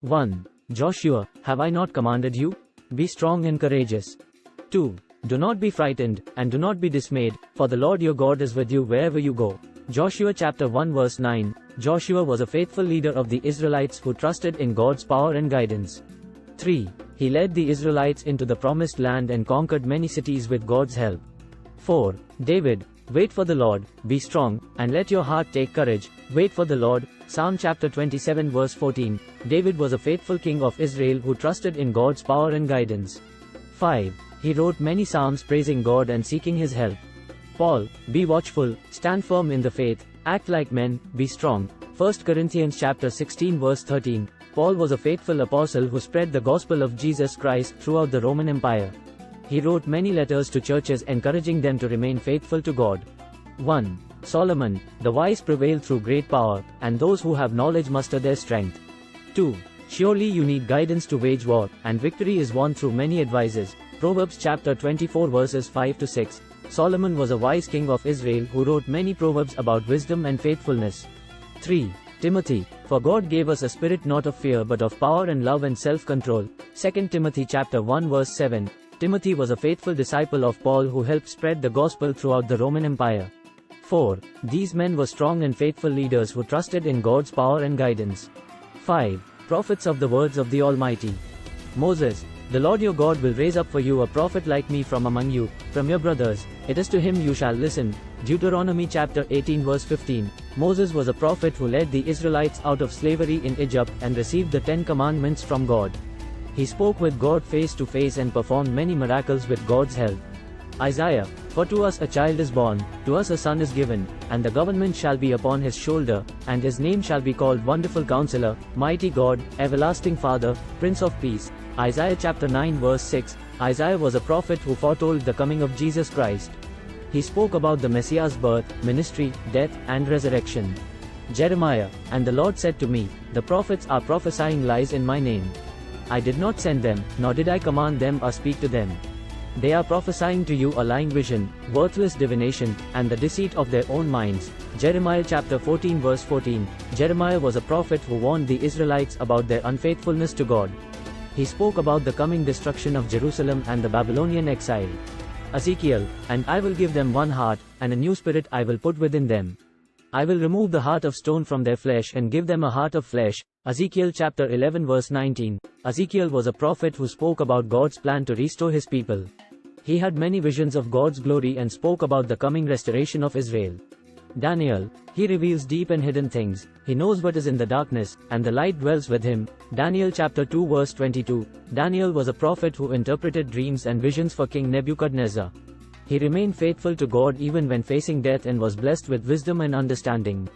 1. Joshua, have I not commanded you? Be strong and courageous. 2. Do not be frightened, and do not be dismayed, for the Lord your God is with you wherever you go. Joshua chapter 1 verse 9. Joshua was a faithful leader of the Israelites who trusted in God's power and guidance. 3. He led the Israelites into the promised land and conquered many cities with God's help. 4. David, wait for the Lord, be strong, and let your heart take courage, wait for the Lord. Psalm chapter 27 verse 14. David was a faithful king of Israel who trusted in God's power and guidance. 5. He wrote many psalms praising God and seeking his help. Paul, be watchful, stand firm in the faith, act like men, be strong. 1 Corinthians chapter 16 verse 13. Paul was a faithful apostle who spread the gospel of Jesus Christ throughout the Roman Empire. He wrote many letters to churches encouraging them to remain faithful to God. 1. Solomon, the wise prevail through great power, and those who have knowledge muster their strength. 2. Surely you need guidance to wage war, and victory is won through many advices. Proverbs chapter 24 verses 5 to 6. Solomon was a wise king of Israel who wrote many proverbs about wisdom and faithfulness. 3. Timothy, for God gave us a spirit not of fear but of power and love and self-control. 2 Timothy chapter 1 verse 7. Timothy was a faithful disciple of Paul who helped spread the gospel throughout the Roman Empire. 4. These men were strong and faithful leaders who trusted in God's power and guidance. 5. Prophets of the words of the Almighty. Moses, the Lord your God will raise up for you a prophet like me from among you, from your brothers. It is to him you shall listen. Deuteronomy chapter 18 verse 15. Moses was a prophet who led the Israelites out of slavery in Egypt and received the 10 commandments from God. He spoke with God face to face and performed many miracles with God's help. Isaiah, for to us a child is born, to us a son is given, and the government shall be upon his shoulder, and his name shall be called Wonderful Counselor, Mighty God, Everlasting Father, Prince of Peace. Isaiah chapter 9 verse 6. Isaiah was a prophet who foretold the coming of Jesus Christ. He spoke about the Messiah's birth, ministry, death, and resurrection. Jeremiah, and the Lord said to me, the prophets are prophesying lies in my name. I did not send them, nor did I command them or speak to them. They are prophesying to you a lying vision, worthless divination, and the deceit of their own minds. Jeremiah chapter 14 verse 14. Jeremiah was a prophet who warned the Israelites about their unfaithfulness to God. He spoke about the coming destruction of Jerusalem and the Babylonian exile. Ezekiel, and I will give them one heart, and a new spirit I will put within them. I will remove the heart of stone from their flesh and give them a heart of flesh. Ezekiel chapter 11 verse 19. Ezekiel was a prophet who spoke about God's plan to restore his people. He had many visions of God's glory and spoke about the coming restoration of Israel. Daniel, he reveals deep and hidden things. He knows what is in the darkness, and the light dwells with him. Daniel chapter 2 verse 22. Daniel was a prophet who interpreted dreams and visions for King Nebuchadnezzar. He remained faithful to God even when facing death and was blessed with wisdom and understanding.